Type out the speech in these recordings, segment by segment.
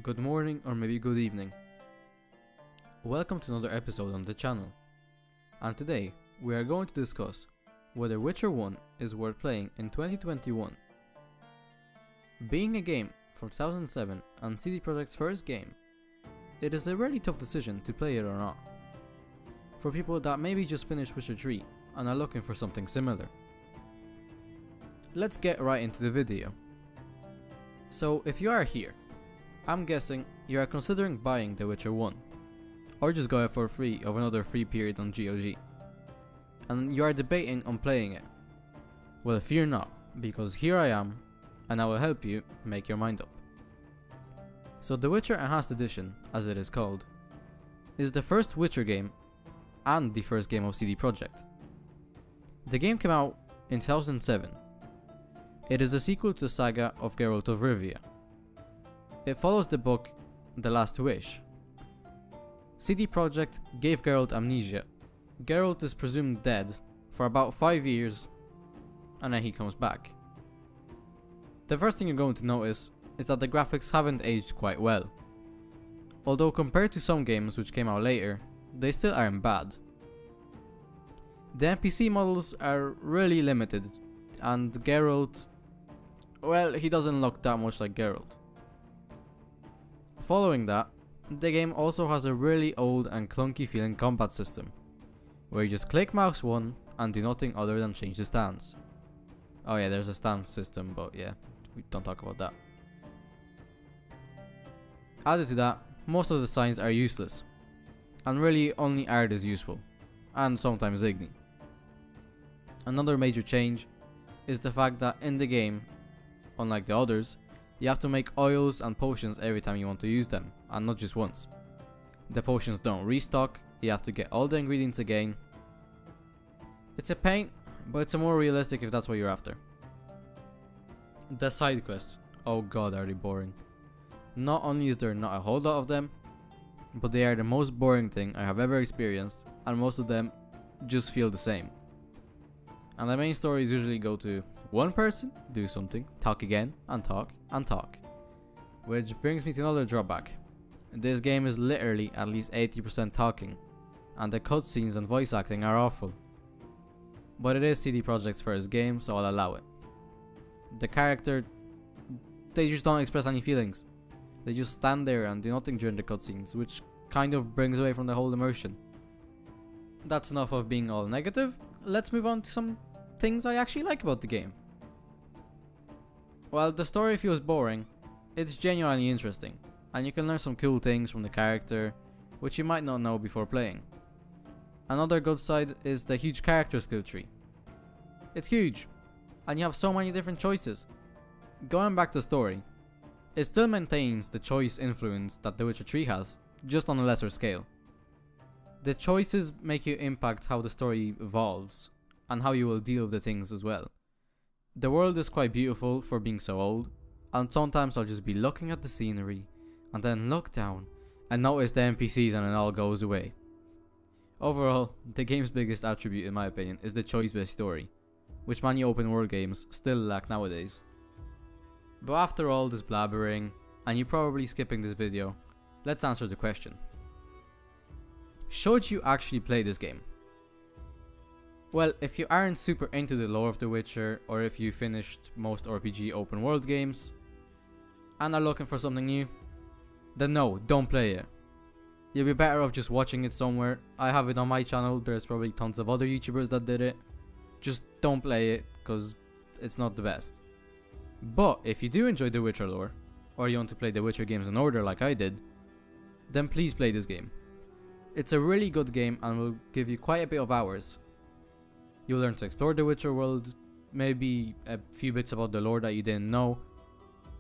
good morning, or maybe good evening. Welcome to another episode on the channel. And today, we are going to discuss whether Witcher 1 is worth playing in 2021. Being a game from 2007 and CD Projekt's first game, it is a really tough decision to play it or not. For people that maybe just finished Witcher 3 and are looking for something similar. Let's get right into the video. So if you are here, I'm guessing you are considering buying The Witcher 1, or just going for free of another free period on GOG, and you are debating on playing it. Well, fear not, because here I am, and I will help you make your mind up. So The Witcher Enhanced Edition, as it is called, is the first Witcher game and the first game of CD Projekt. The game came out in 2007. It is a sequel to the saga of Geralt of Rivia. It follows the book The Last Wish. CD Projekt gave Geralt amnesia. Geralt is presumed dead for about 5 years, and then he comes back. The first thing you're going to notice is that the graphics haven't aged quite well. Although compared to some games which came out later, they still aren't bad. The NPC models are really limited, and Geralt, well, he doesn't look that much like Geralt. Following that, the game also has a really old and clunky feeling combat system, where you just click mouse 1 and do nothing other than change the stance. Oh yeah, there's a stance system, but yeah, we don't talk about that. Added to that, most of the signs are useless, and really only art is useful, and sometimes Igni. Another major change is the fact that in the game, unlike the others, you have to make oils and potions every time you want to use them, and not just once. The potions don't restock, you have to get all the ingredients again. It's a pain, but it's more realistic if that's what you're after. The side quests, oh god, are they boring. Not only is there not a whole lot of them, but they are the most boring thing I have ever experienced, and most of them just feel the same. And the main stories usually go to one person, do something, talk again, and talk, and talk. Which brings me to another drawback. This game is literally at least 80% talking, and the cutscenes and voice acting are awful. But it is CD Projekt's first game, so I'll allow it. The character, they just don't express any feelings. They just stand there and do nothing during the cutscenes, which kind of brings away from the whole immersion. That's enough of being all negative. Let's move on to some things I actually like about the game. While the story feels boring, it's genuinely interesting, and you can learn some cool things from the character, which you might not know before playing. Another good side is the huge character skill tree. It's huge, and you have so many different choices. Going back to the story, it still maintains the choice influence that The Witcher 3 has, just on a lesser scale. The choices make you impact how the story evolves, and how you will deal with the things as well. The world is quite beautiful for being so old, and sometimes I'll just be looking at the scenery, and then look down, and notice the NPCs and it all goes away. Overall, the game's biggest attribute in my opinion is the choice-based story, which many open world games still lack nowadays. But after all this blabbering, and you probably skipping this video, let's answer the question. Should you actually play this game? Well, if you aren't super into the lore of The Witcher, or if you finished most RPG open world games, and are looking for something new, then no, don't play it. You'll be better off just watching it somewhere. I have it on my channel, there's probably tons of other YouTubers that did it. Just don't play it, because it's not the best. But if you do enjoy The Witcher lore, or you want to play The Witcher games in order like I did, then please play this game. It's a really good game and will give you quite a bit of hours. You'll learn to explore the Witcher world, maybe a few bits about the lore that you didn't know.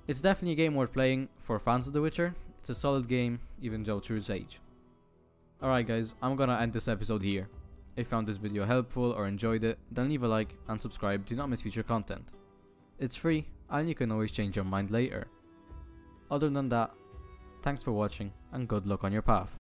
It's definitely a game worth playing for fans of The Witcher. It's a solid game, even though through its age. Alright guys, I'm gonna end this episode here. If you found this video helpful or enjoyed it, then leave a like and subscribe to not miss future content. It's free, and you can always change your mind later. Other than that, thanks for watching and good luck on your path.